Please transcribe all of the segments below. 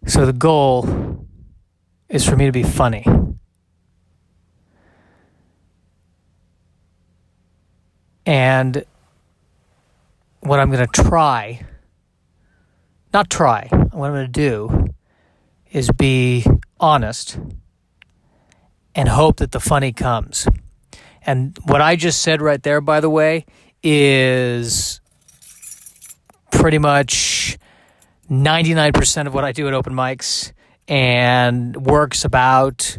So the goal is for me to be funny. And what I'm going to what I'm going to do is be honest and hope that the funny comes. And what I just said right there, by the way, is pretty much 99% of what I do at open mics and works about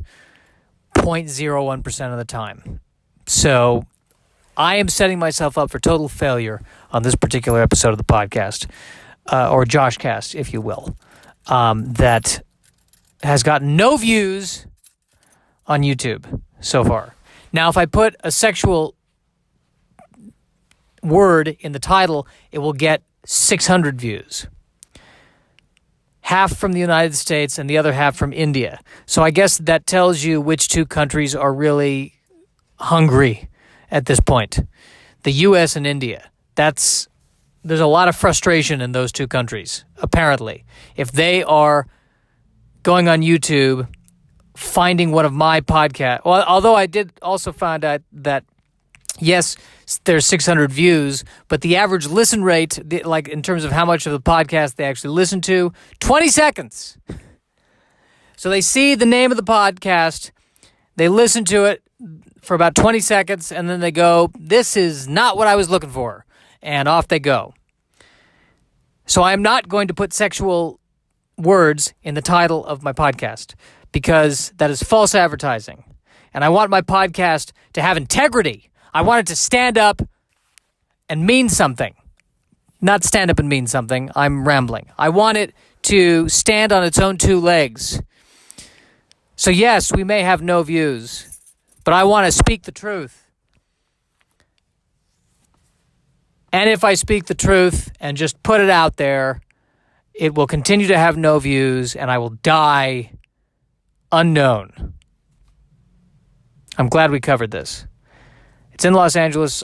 0.01% of the time. So I am setting myself up for total failure on this particular episode of the podcast, or JoshCast, if you will, that has gotten no views on YouTube so far. Now, if I put a sexual word in the title, it will get 600 views. Half from the United States and the other half from India. So I guess that tells you which two countries are really hungry at this point. The U.S. and India. There's a lot of frustration in those two countries, apparently. If they are going on YouTube, finding one of my podcasts, well, although I did also find out that, yes, there's 600 views, but the average listen rate, like in terms of how much of the podcast they actually listen to, 20 seconds. So they see the name of the podcast, they listen to it for about 20 seconds, and then they go, this is not what I was looking for, and off they go. So I'm not going to put sexual words in the title of my podcast, because that is false advertising. And I want my podcast to have integrity. I want it to stand up and mean something. Not stand up and mean something. I'm rambling. I want it to stand on its own two legs. So yes, we may have no views, but I want to speak the truth. And if I speak the truth and just put it out there, it will continue to have no views and I will die unknown. I'm glad we covered this. It's in Los Angeles.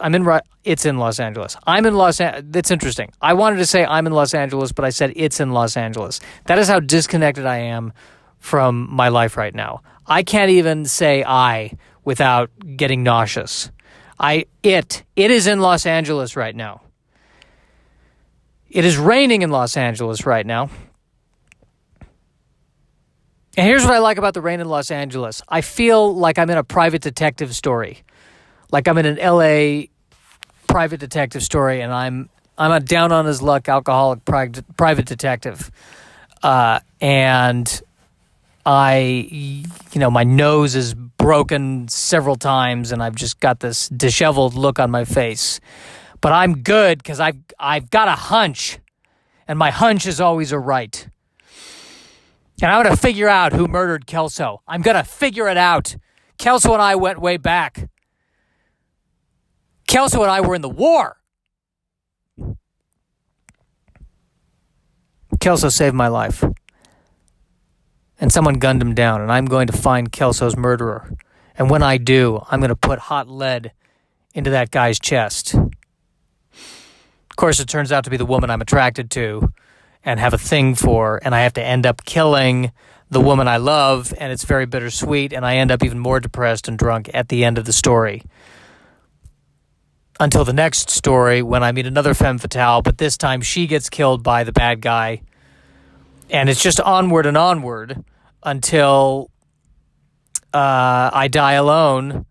It's in Los Angeles. I'm in Los Angeles. That's interesting. I wanted to say I'm in Los Angeles, but I said it's in Los Angeles. That is how disconnected I am from my life right now. I can't even say I without getting nauseous. It is in Los Angeles right now. It is raining in Los Angeles right now. And here's what I like about the rain in Los Angeles. I feel like I'm in a private detective story. Like I'm in an LA private detective story, and I'm a down on his luck alcoholic private detective. And my nose is broken several times, and I've just got this disheveled look on my face. But I'm good because I've got a hunch, and my hunch is always a right. And I'm going to figure out who murdered Kelso. I'm going to figure it out. Kelso and I went way back. Kelso and I were in the war. Kelso saved my life. And someone gunned him down, and I'm going to find Kelso's murderer. And when I do, I'm going to put hot lead into that guy's chest. Of course, it turns out to be the woman I'm attracted to and have a thing for, and I have to end up killing the woman I love, and it's very bittersweet, and I end up even more depressed and drunk at the end of the story. Until the next story, when I meet another femme fatale, but this time she gets killed by the bad guy, and it's just onward and onward until I die alone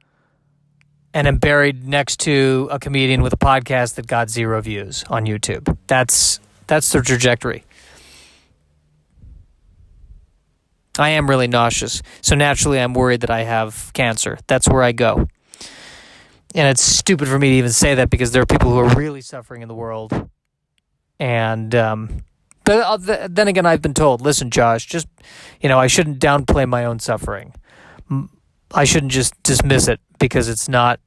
and am buried next to a comedian with a podcast that got 0 views on YouTube. That's the trajectory. I am really nauseous, so naturally I'm worried that I have cancer. That's where I go. And it's stupid for me to even say that because there are people who are really suffering in the world. And but then again, I've been told, listen, Josh, just, I shouldn't downplay my own suffering. I shouldn't just dismiss it because it's not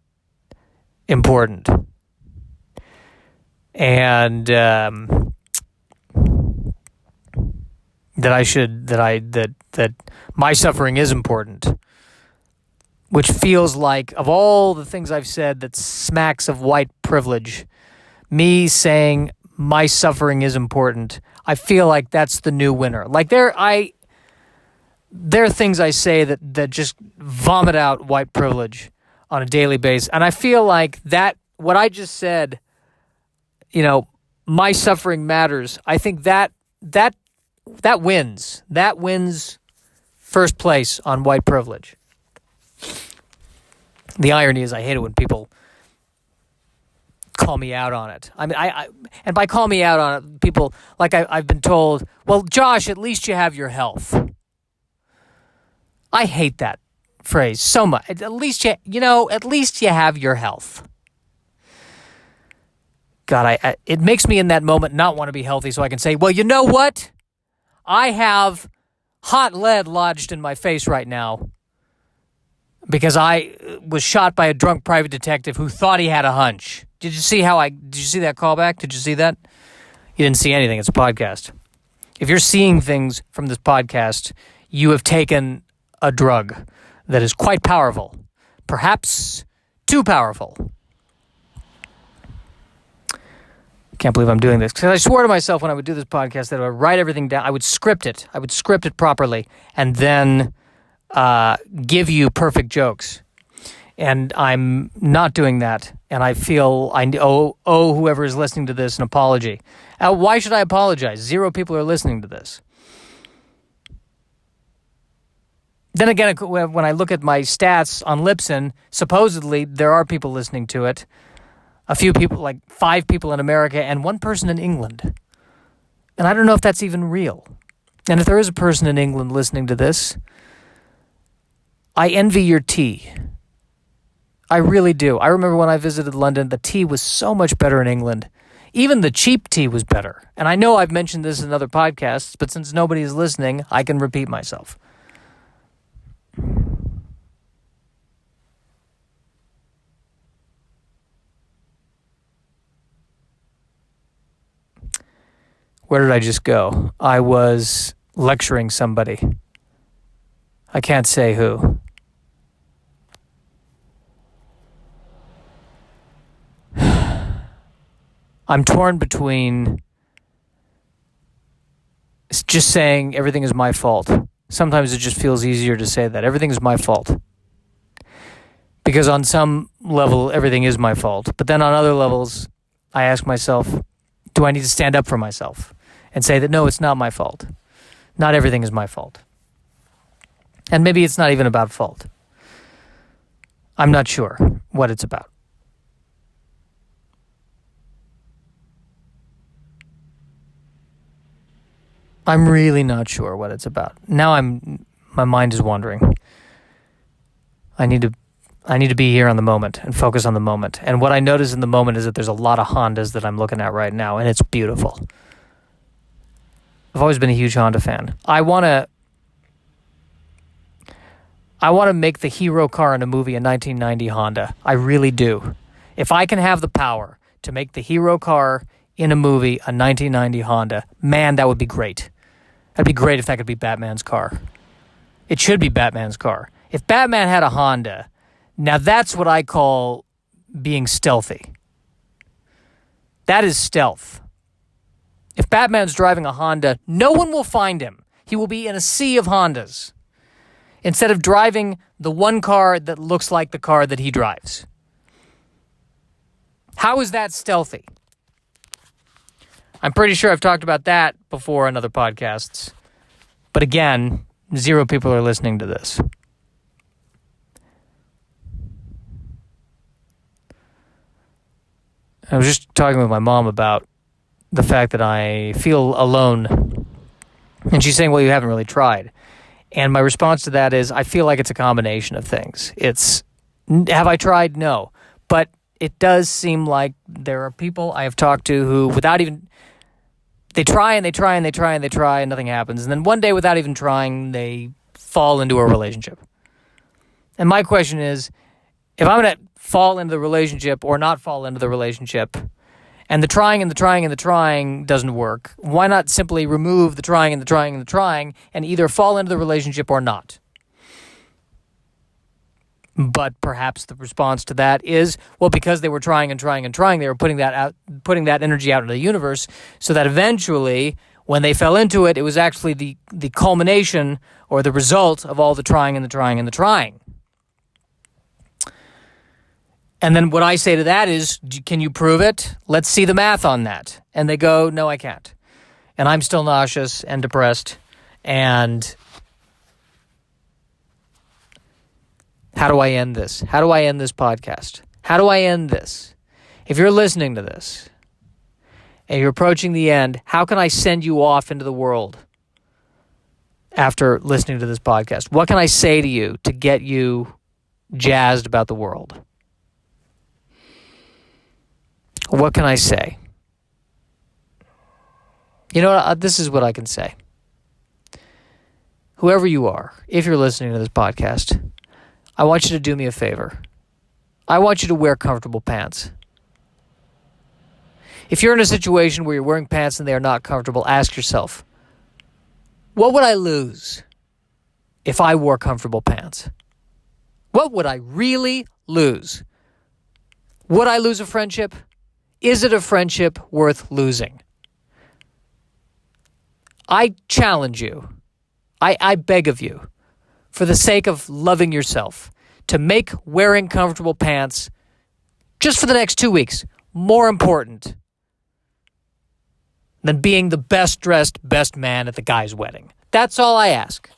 important. And that my suffering is important, which feels like, of all the things I've said that smacks of white privilege, me saying my suffering is important, I feel like that's the new winner. Like there are things I say that just vomit out white privilege on a daily basis. And I feel like that, what I just said, my suffering matters. I think that wins. That wins first place on white privilege. The irony is I hate it when people call me out on it. I mean, and by call me out on it, people, like I've been told, well, Josh, at least you have your health. I hate that phrase so much. At least at least you have your health. God, it makes me in that moment not want to be healthy so I can say, well, you know what? I have hot lead lodged in my face right now because I was shot by a drunk private detective who thought he had a hunch. Did you see that callback? Did you see that? You didn't see anything. It's a podcast. If you're seeing things from this podcast, you have taken a drug that is quite powerful, perhaps too powerful. Can't believe I'm doing this. Because I swore to myself when I would do this podcast that I would write everything down. I would script it. I would script it properly and then give you perfect jokes. And I'm not doing that. And I feel I owe whoever is listening to this an apology. Why should I apologize? 0 people are listening to this. Then again, when I look at my stats on Libsyn, supposedly there are people listening to it. A few people, like 5 people in America and 1 person in England. And I don't know if that's even real. And if there is a person in England listening to this, I envy your tea. I really do. I remember when I visited London, the tea was so much better in England. Even the cheap tea was better. And I know I've mentioned this in other podcasts, but since nobody is listening, I can repeat myself. Where did I just go? I was lecturing somebody. I can't say who. I'm torn between just saying everything is my fault. Sometimes it just feels easier to say that. Everything is my fault. Because on some level, everything is my fault. But then on other levels, I ask myself, do I need to stand up for myself and say that, no, it's not my fault. Not everything is my fault. And maybe it's not even about fault. I'm not sure what it's about. I'm really not sure what it's about. Now my mind is wandering. I need to be here on the moment and focus on the moment. And what I notice in the moment is that there's a lot of Hondas that I'm looking at right now, and it's beautiful. I've always been a huge Honda fan. I want to make the hero car in a movie a 1990 Honda. I really do. If I can have the power to make the hero car in a movie a 1990 Honda, man, that would be great. That'd be great if that could be Batman's car. It should be Batman's car. If Batman had a Honda, now that's what I call being stealthy. That is stealth. If Batman's driving a Honda, no one will find him. He will be in a sea of Hondas. Instead of driving the one car that looks like the car that he drives. How is that stealthy? I'm pretty sure I've talked about that before on other podcasts. But again, 0 people are listening to this. I was just talking with my mom about the fact that I feel alone. And she's saying, well, you haven't really tried. And my response to that is, I feel like it's a combination of things. Have I tried? No. But it does seem like there are people I have talked to who, without even... They try and they try and they try and they try and nothing happens. And then one day, without even trying, they fall into a relationship. And my question is, if I'm going to fall into the relationship or not fall into the relationship, and the trying and the trying and the trying doesn't work, why not simply remove the trying and the trying and the trying and either fall into the relationship or not? But perhaps the response to that is, well, because they were trying and trying and trying, they were putting that energy out into the universe, so that eventually, When they fell into it, it was actually the culmination or the result of all the trying and the trying and the trying. And then what I say to that is, can you prove it? Let's see the math on that. And they go, no, I can't. And I'm still nauseous and depressed. And how do I end this? How do I end this podcast? How do I end this? If you're listening to this and you're approaching the end, how can I send you off into the world after listening to this podcast? What can I say to you to get you jazzed about the world? What can I say? You know what? This is what I can say. Whoever you are, if you're listening to this podcast, I want you to do me a favor. I want you to wear comfortable pants. If you're in a situation where you're wearing pants and they are not comfortable, ask yourself, what would I lose if I wore comfortable pants? What would I really lose? Would I lose a friendship? Is it a friendship worth losing? I challenge you. I beg of you, for the sake of loving yourself, to make wearing comfortable pants, just for the next 2 weeks, more important than being the best dressed, best man at the guy's wedding. That's all I ask.